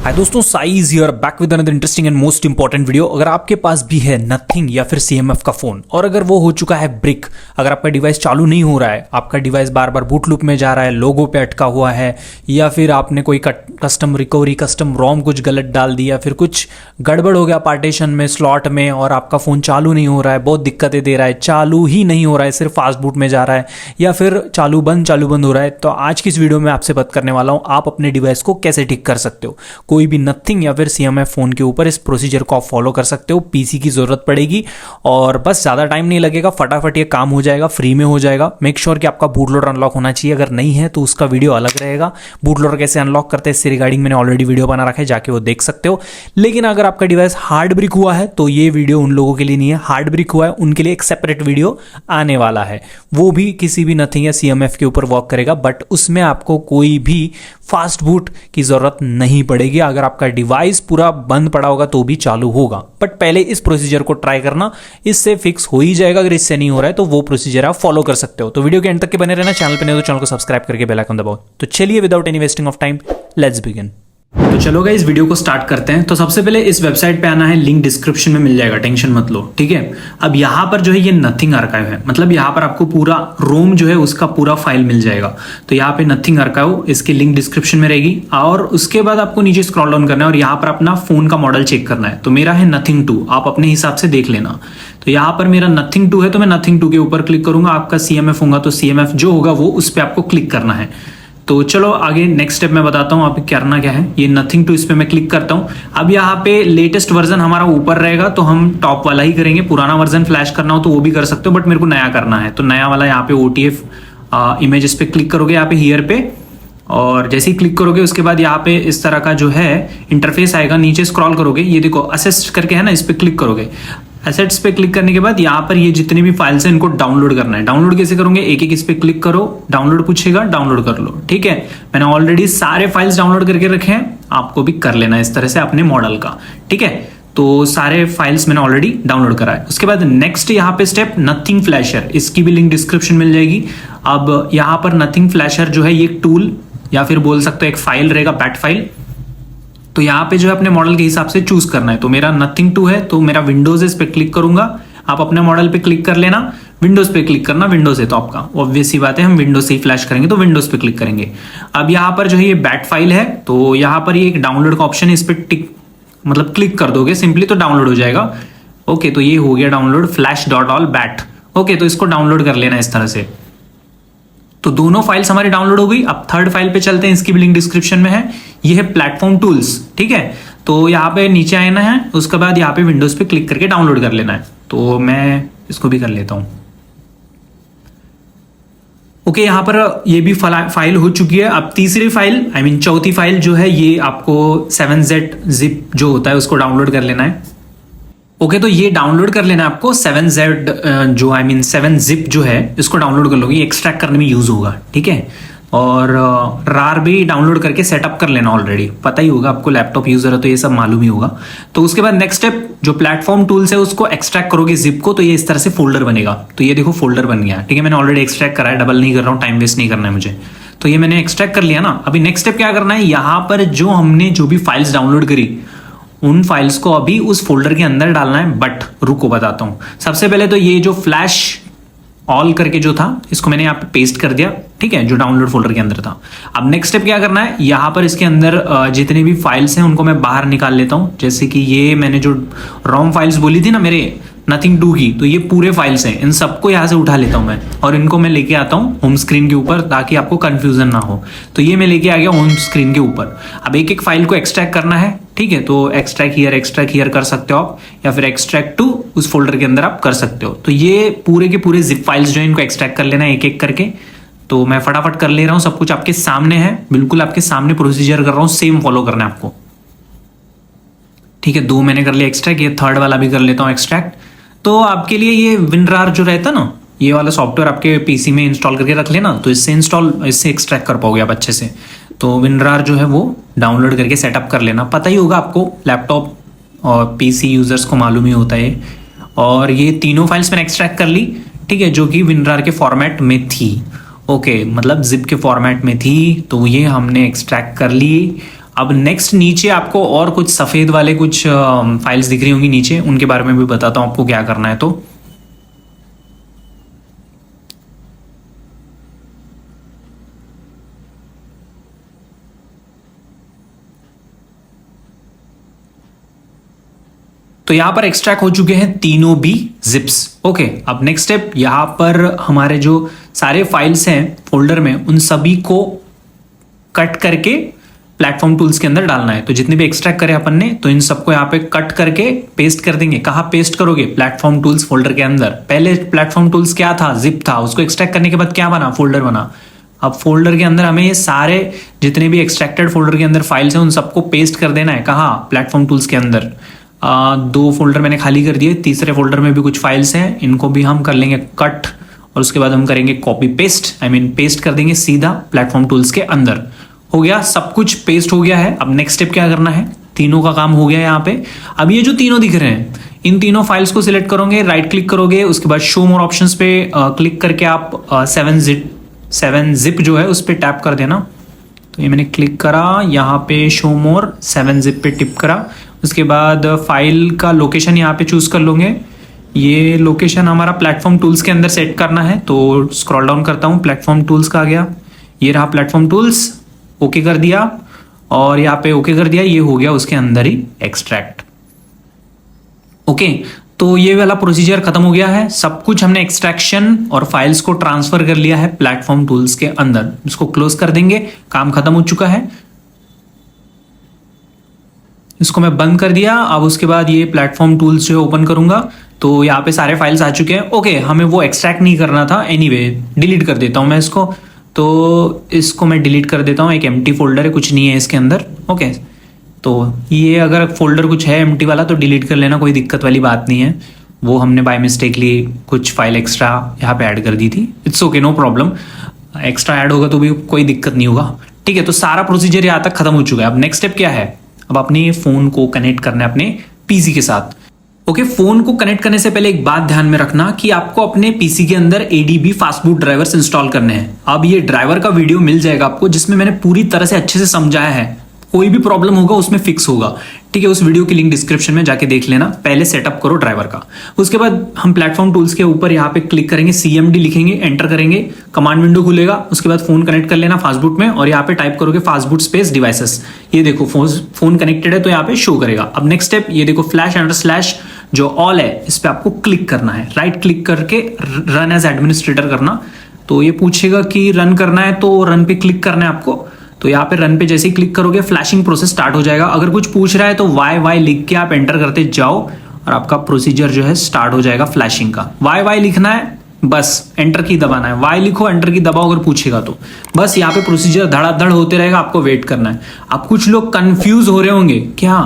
हाय दोस्तों, size hear back with another interesting and most important video. अगर आपके पास भी है नथिंग या फिर CMF का फोन और अगर वो हो चुका है ब्रिक, अगर आपका डिवाइस चालू नहीं हो रहा है, आपका डिवाइस बार बार बूट लूप में जा रहा है, लोगो पे अटका हुआ है, या फिर आपने कोई कस्टम रिकवरी कस्टम रोम कुछ गलत डाल दिया, फिर कुछ गड़बड़ हो गया पार्टीशन में स्लॉट में और आपका फोन चालू नहीं हो रहा है, बहुत दिक्कतें दे रहा है, चालू ही नहीं हो रहा है, सिर्फ फास्ट बूट में जा रहा है या फिर चालू बंद हो रहा है, तो आज की इस वीडियो में आपसे बात करने वाला हूं आप अपने डिवाइस को कैसे ठीक कर सकते हो। कोई भी नथिंग या फिर CMF फोन के ऊपर इस प्रोसीजर को आप फॉलो कर सकते हो। पीसी की जरूरत पड़ेगी और बस ज्यादा टाइम नहीं लगेगा, फटाफट ये काम हो जाएगा, फ्री में हो जाएगा। मेक श्योर कि आपका बूट लोडर अनलॉक होना चाहिए, अगर नहीं है तो उसका वीडियो अलग रहेगा। बूट लोडर कैसे अनलॉक करते हैं इससे रिगार्डिंग मैंने ऑलरेडी वीडियो बना रखा है, जाके वो देख सकते हो। लेकिन अगर आपका डिवाइस हार्ड ब्रिक हुआ है तो ये वीडियो उन लोगों के लिए नहीं है। हार्ड ब्रिक हुआ है उनके लिए एक सेपरेट वीडियो आने वाला है, वो भी किसी भी नथिंग या CMF के ऊपर वर्क करेगा, बट उसमें आपको कोई भी फास्ट बूट की जरूरत नहीं पड़ेगी। अगर आपका डिवाइस पूरा बंद पड़ा होगा तो भी चालू होगा, बट पहले इस प्रोसीजर को ट्राई करना, इससे फिक्स हो ही जाएगा। अगर इससे नहीं हो रहा है तो वो प्रोसीजर आप फॉलो कर सकते हो। तो वीडियो के एंड तक के बने रहना, चैनल पे नहीं तो चैनल को सब्सक्राइब करके बेल आइकन दबाओ। तो चलिए without any wasting of time let's begin. तो चलो गाइस वीडियो को स्टार्ट करते हैं। तो सबसे पहले इस वेबसाइट पे आना है, लिंक डिस्क्रिप्शन में मिल जाएगा, टेंशन मत लो, ठीक है। अब यहाँ पर जो है ये नथिंग आर्काइव है, मतलब यहाँ पर आपको पूरा रोम जो है उसका पूरा फाइल मिल जाएगा। तो यहाँ पे नथिंग आर्काइव, इसकी लिंक डिस्क्रिप्शन में रहेगी। और उसके बाद आपको नीचे स्क्रॉल डाउन करना है और यहाँ पर अपना फोन का मॉडल चेक करना है। तो मेरा है नथिंग 2, आप अपने हिसाब से देख लेना। तो यहाँ पर मेरा नथिंग 2 है तो मैं नथिंग 2 के ऊपर क्लिक करूंगा। आपका CMF होगा तो CMF जो होगा वो उस पर आपको क्लिक करना है। तो चलो आगे नेक्स्ट स्टेप मैं बताता हूँ आप करना क्या है। ये नथिंग 2 इस पे मैं क्लिक करता हूँ। अब यहाँ पे लेटेस्ट वर्जन हमारा ऊपर रहेगा तो हम टॉप वाला ही करेंगे। पुराना वर्जन फ्लैश करना हो तो वो भी कर सकते हो, बट मेरे को नया करना है तो नया वाला यहाँ पे OTF इमेजेस पे क्लिक करोगे, यहाँ पे हियर पे, और जैसे ही क्लिक करोगे उसके बाद यहाँ पे इस तरह का जो है इंटरफेस आएगा। नीचे स्क्रॉल करोगे, ये देखो असेस्ट करके है ना, इस पे क्लिक करोगे। एसेट्स पे क्लिक करने के बाद यहाँ पर ये जितनी भी फाइल्स हैं इनको डाउनलोड करना है। डाउनलोड कैसे करोगे, एक एक इस पे क्लिक करो, डाउनलोड पूछेगा, डाउनलोड कर लो, ठीक है। मैंने ऑलरेडी सारे फाइल्स डाउनलोड करके रखे हैं, आपको भी कर लेना इस तरह से अपने मॉडल का, ठीक है। तो सारे फाइल्स मैंने ऑलरेडी डाउनलोड करा है। उसके बाद नेक्स्ट यहाँ पे स्टेप नथिंग फ्लैशर, इसकी भी लिंक डिस्क्रिप्शन मिल जाएगी। अब यहाँ पर नथिंग फ्लैशर जो है ये एक टूल या फिर बोल सकते हो एक फाइल रहेगा, पैट फाइल। तो यहाँ पे जो है अपने मॉडल के हिसाब से चूज करना है। तो मेरा नथिंग 2 है तो मेरा विंडोज इस पे क्लिक करूंगा। आप अपने मॉडल पे क्लिक कर लेना, विंडोज पे क्लिक करना, विंडोज है तो आपका ऑब्वियस सी बात है हम विंडोज से ही फ्लैश करेंगे तो विंडोज पे क्लिक करेंगे। अब यहाँ पर जो है ये बैट फाइल है तो यहाँ पर ये एक डाउनलोड का ऑप्शन है, इस पे टिक मतलब क्लिक कर दोगे सिंपली तो डाउनलोड हो जाएगा। ओके, तो ये हो गया डाउनलोड, flash.all bat। ओके, तो इसको डाउनलोड कर लेना इस तरह से। तो दोनों फाइल्स हमारी डाउनलोड हो गई। अब थर्ड फाइल पे चलते हैं, इसकी भी लिंक डिस्क्रिप्शन में है। ये है प्लेटफॉर्म टूल्स, ठीक है। तो यहाँ पे नीचे आना है, उसके बाद यहाँ पे विंडोज पे क्लिक करके डाउनलोड कर लेना है। तो मैं इसको भी कर लेता हूँ। ओके, यहाँ पर ये भी फाइल हो चुकी है। अब तीसरी फाइल चौथी फाइल जो है ये आपको 7z zip जो होता है उसको डाउनलोड कर लेना है। ओके, तो ये डाउनलोड कर लेना है आपको 7z जो 7zip जो है इसको डाउनलोड कर लोगे, एक्सट्रैक्ट करने में यूज होगा, ठीक है। और रार भी डाउनलोड करके सेटअप कर लेना, ऑलरेडी पता ही होगा आपको, लैपटॉप यूजर है तो ये सब मालूम ही होगा। तो उसके बाद नेक्स्ट स्टेप जो प्लेटफॉर्म टूल्स है उसको एक्सट्रैक्ट करोगे जिप को, तो ये इस तरह से फोल्डर बनेगा। तो ये देखो फोल्डर बन गया, ठीक है। मैंने ऑलरेडी एक्सट्रैक्ट करा है, डबल नहीं कर रहा हूँ, टाइम वेस्ट नहीं करना है मुझे। तो ये मैंने एक्सट्रैक्ट कर लिया ना। अभी नेक्स्ट स्टेप क्या करना है, यहाँ पर जो हमने जो भी फाइल्स डाउनलोड करी उन फाइल्स को अभी उस फोल्डर के अंदर डालना है। बट रुको बताता हूं। सबसे पहले तो ये जो फ्लैश ऑल करके जो था इसको मैंने यहाँ पे पेस्ट कर दिया, ठीक है, जो डाउनलोड फोल्डर के अंदर था। अब नेक्स्ट स्टेप क्या करना है, यहाँ पर इसके अंदर जितने भी फाइल्स हैं उनको मैं बाहर निकाल लेता हूँ। जैसे कि ये मैंने जो रोम फाइल्स बोली थी ना मेरे नथिंग 2 की, तो ये पूरे फाइल्स हैं, इन सबको यहाँ से उठा लेता हूँ मैं और इनको मैं लेके आता हूँ होम स्क्रीन के ऊपर ताकि आपको कंफ्यूजन ना हो। तो ये मैं लेके आ गया होम स्क्रीन के ऊपर। अब एक एक फाइल को एक्सट्रैक्ट करना है, ठीक है। तो एक्सट्रैक्ट हियर कर सकते हो आप, या फिर एक्सट्रैक्ट टू उस फोल्डर के अंदर आप कर सकते हो। तो ये पूरे के पूरे जिप फाइल्स जो है इनको एक्सट्रैक्ट कर लेना है एक एक करके। तो मैं फटाफट कर ले रहा हूँ, सब कुछ आपके सामने है, बिल्कुल आपके सामने प्रोसीजर कर रहा हूँ, सेम फॉलो करना है आपको, ठीक है। 2 मैंने कर लिया एक्सट्रैक्ट, ये थर्ड वाला भी कर लेता हूँ एक्सट्रैक्ट। तो आपके लिए ये WinRAR जो रहता है ना, ये वाला सॉफ्टवेयर आपके पीसी में इंस्टॉल करके रख लेना, तो इससे एक्सट्रैक्ट कर पाओगे आप अच्छे से। तो WinRAR जो है वो डाउनलोड करके सेटअप कर लेना, पता ही होगा आपको, लैपटॉप और पीसी यूजर्स को मालूम ही होता है। और ये तीनों फाइल्स मैंने एक्सट्रैक्ट कर ली, ठीक है, जो कि WinRAR के फॉर्मेट में थी। ओके, मतलब जिप के फॉर्मेट में थी, तो ये हमने एक्सट्रैक्ट कर ली। अब नेक्स्ट नीचे आपको और कुछ सफ़ेद वाले कुछ फाइल्स दिख रही होंगी नीचे, उनके बारे में भी बताता हूँ आपको क्या करना है। तो यहां पर एक्सट्रैक्ट हो चुके हैं तीनों भी जिप्स। ओके, अब नेक्स्ट स्टेप, यहां पर हमारे जो सारे फाइल्स हैं फोल्डर में, उन सभी को कट करके प्लेटफॉर्म टूल्स के अंदर डालना है। तो जितने भी एक्सट्रैक्ट करे अपन ने, तो इन सबको यहाँ पे कट करके पेस्ट कर देंगे। कहाँ पेस्ट करोगे? प्लेटफॉर्म टूल्स फोल्डर के अंदर। पहले प्लेटफॉर्म टूल्स क्या था? जिप था। उसको एक्सट्रैक्ट करने के बाद क्या बना? फोल्डर बना। अब फोल्डर के अंदर हमें ये सारे जितने भी एक्सट्रैक्टेड फोल्डर के अंदर फाइल्स हैं, उन सबको पेस्ट कर देना है। कहाँ? प्लेटफॉर्म टूल्स के अंदर। 2 फोल्डर मैंने खाली कर दिए, तीसरे फोल्डर में भी कुछ फाइल्स हैं, इनको भी हम कर लेंगे कट, और उसके बाद हम करेंगे कॉपी पेस्ट, पेस्ट कर देंगे सीधा प्लेटफॉर्म टूल्स के अंदर। हो गया, सब कुछ पेस्ट हो गया है। अब नेक्स्ट स्टेप क्या करना है? तीनों का काम हो गया यहाँ पे। अब ये जो तीनों दिख रहे हैं, इन तीनों फाइल्स को सिलेक्ट करोगे, राइट क्लिक करोगे, उसके बाद शो मोर ऑप्शंस पे क्लिक करके आप 7 जिप जो है उस पर टैप कर देना। तो ये मैंने क्लिक करा, यहाँ पे शो मोर 7 जिप पे टिप करा। उसके बाद फाइल का लोकेशन यहाँ पे चूज कर लोगे। ये लोकेशन हमारा प्लेटफॉर्म टूल्स के अंदर सेट करना है, तो स्क्रॉल डाउन करता हूँ, प्लेटफॉर्म टूल्स का आ गया, ये रहा प्लेटफॉर्म टूल्स। ओके कर दिया, और यहाँ पे ओके कर दिया, ये हो गया उसके अंदर ही एक्सट्रैक्ट। ओके, तो ये वाला प्रोसीजर खत्म हो गया है। सब कुछ हमने एक्सट्रैक्शन और फाइल्स को ट्रांसफर कर लिया है प्लेटफॉर्म टूल्स के अंदर। इसको क्लोज कर देंगे, काम खत्म हो चुका है। इसको मैं बंद कर दिया। अब उसके बाद ये प्लेटफॉर्म टूल्स जो ओपन करूंगा, तो यहाँ पे सारे फाइल्स आ चुके हैं। ओके, हमें वो एक्सट्रैक्ट नहीं करना था, एनीवे डिलीट कर देता हूँ मैं इसको। तो इसको मैं डिलीट कर देता हूँ, एक एम्प्टी फोल्डर है, कुछ नहीं है इसके अंदर। ओके, तो ये अगर फोल्डर कुछ है एम्प्टी वाला तो डिलीट कर लेना, कोई दिक्कत वाली बात नहीं है। वो हमने बाय मिस्टेकली कुछ फाइल एक्स्ट्रा यहाँ पे ऐड कर दी थी। It's okay, no problem, extra add होगा तो भी कोई दिक्कत नहीं होगा। ठीक है, तो सारा प्रोसीजर यहाँ तक खत्म हो चुका है। अब नेक्स्ट स्टेप क्या है? अब अपने फोन को कनेक्ट करना है अपने पीसी के साथ। ओके, फोन को कनेक्ट करने से पहले एक बात ध्यान में रखना कि आपको अपने पीसी के अंदर ADB फास्टबूट ड्राइवर्स इंस्टॉल करने हैं। अब ये ड्राइवर का वीडियो मिल जाएगा आपको, जिसमें मैंने पूरी तरह से अच्छे से समझाया है। कोई भी प्रॉब्लम होगा उसमें फिक्स होगा। ठीक है, उस वीडियो की लिंक डिस्क्रिप्शन में जाके देख लेना। पहले सेटअप करो ड्राइवर का। उसके बाद हम प्लेटफॉर्म टूल्स के ऊपर यहाँ पे क्लिक करेंगे, CMD लिखेंगे, एंटर करेंगे, कमांड विंडो खुलेगा। उसके बाद फोन कनेक्ट कर लेना फास्टबूट में, और यहाँ पे टाइप करोगे फास्टबूट स्पेस डिवाइसेस। ये देखो फोन कनेक्टेड है तो यहाँ पे शो करेगा। अब नेक्स्ट स्टेप, ये देखो // जो ऑल है, इस पे आपको क्लिक करना है। राइट क्लिक करके रन एज एडमिनिस्ट्रेटर करना। तो ये पूछेगा कि रन करना है, तो रन पे क्लिक करना है आपको। तो यहाँ पे रन पे जैसे ही क्लिक करोगे, फ्लैशिंग प्रोसेस स्टार्ट हो जाएगा। अगर कुछ पूछ रहा है तो वाई लिख के आप एंटर करते जाओ, और आपका प्रोसीजर जो है स्टार्ट हो जाएगा फ्लैशिंग का। वाई लिखना है, बस एंटर की दबाना है। वाई लिखो, एंटर की दबाओ, अगर पूछेगा तो बस यहाँ पे प्रोसीजर धड़ाधड़ होते रहेगा, आपको वेट करना है। अब कुछ लोग कंफ्यूज हो रहे होंगे क्या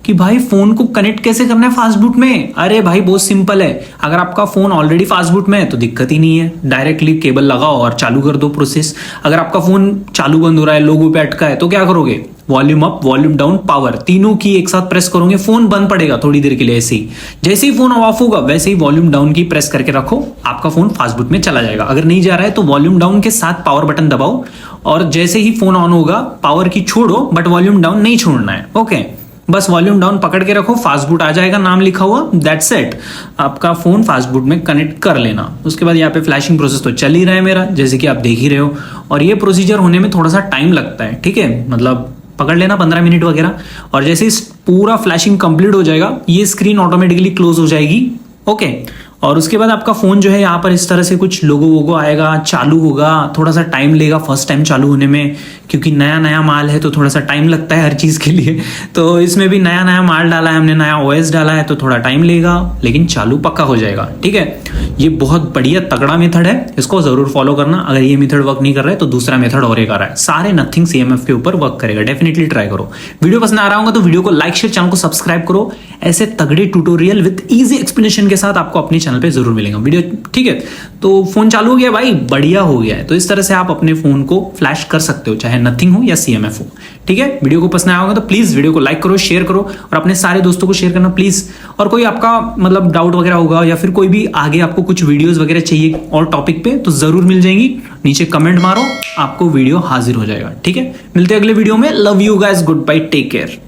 कि भाई फोन को कनेक्ट कैसे करना है फास्टबूट में? अरे भाई बहुत सिंपल है। अगर आपका फोन ऑलरेडी फास्टबूट में है तो दिक्कत ही नहीं है, डायरेक्टली केबल लगाओ और चालू कर दो प्रोसेस। अगर आपका फोन चालू बंद हो रहा है, लोगो पे अटका है, तो क्या करोगे? Volume up, volume down, power, तीनों की एक साथ प्रेस करोगे, फोन बंद पड़ेगा थोड़ी देर के लिए। ऐसे ही जैसे ही फोन ऑफ होगा वैसे ही वॉल्यूम डाउन की प्रेस करके रखो, आपका फोन फास्टबूट में चला जाएगा। अगर नहीं जा रहा है तो वॉल्यूम डाउन के साथ पावर बटन दबाओ, और जैसे ही फोन ऑन होगा पावर की छोड़ो, बट वॉल्यूम डाउन नहीं छोड़ना है। ओके, बस वॉल्यूम डाउन पकड़ के रखो, फास्टबूट आ जाएगा नाम लिखा हुआ, दैट्स इट। आपका फोन फास्टबूट में कनेक्ट कर लेना। उसके बाद यहाँ पे फ्लैशिंग प्रोसेस तो चल ही रहा है मेरा, जैसे कि आप देख ही रहे हो। और ये प्रोसीजर होने में थोड़ा सा टाइम लगता है, ठीक है, मतलब पकड़ लेना 15 मिनट वगैरह। और जैसे ही पूरा फ्लैशिंग कंप्लीट हो जाएगा, ये स्क्रीन ऑटोमेटिकली क्लोज हो जाएगी। ओके, और उसके बाद आपका फोन जो है यहाँ पर इस तरह से कुछ लोगो वोगो आएगा, चालू होगा। थोड़ा सा टाइम लेगा फर्स्ट टाइम चालू होने में, क्योंकि नया नया माल है तो थोड़ा सा टाइम लगता है हर चीज के लिए। तो इसमें भी नया नया माल डाला है हमने, नया OS डाला है, तो थोड़ा टाइम लेगा, लेकिन चालू पक्का हो जाएगा। ठीक है, ये बहुत बढ़िया तगड़ा मेथड है, इसको जरूर फॉलो करना। अगर ये मेथड वर्क नहीं कर रहा है तो दूसरा मेथड और एक आ रहा है, सारे नथिंग CMF के ऊपर वर्क करेगा। डेफिनेटली ट्राई करो। वीडियो पसंद आ रहा होगा तो वीडियो को लाइक शेयर, चैनल को सब्सक्राइब करो। ऐसे तगड़े ट्यूटोरियल विद इजी एक्सप्लेनेशन के साथ आपको अपने चैनल पे जरूर मिलेगा वीडियो, ठीक है। तो फोन चालू हो गया भाई, बढ़िया हो गया है। तो इस तरह से आप अपने फोन को फ्लैश कर सकते हो, चाहे नथिंग हो या CMF हो, ठीक है। वीडियो को पसंद आया होगा तो प्लीज वीडियो को लाइक करो, शेयर करो और अपने सारे दोस्तों को शेयर करना प्लीज। और कोई आपका मतलब डाउट वगैरह होगा या फिर कोई भी आगे आपको कुछ वीडियोस वगैरह चाहिए और टॉपिक पे, तो जरूर मिल जाएंगी। नीचे कमेंट मारो, आपको वीडियो हाजिर हो जाएगा, ठीक है। मिलते हैं अगले वीडियो में। Love you guys, goodbye, take care.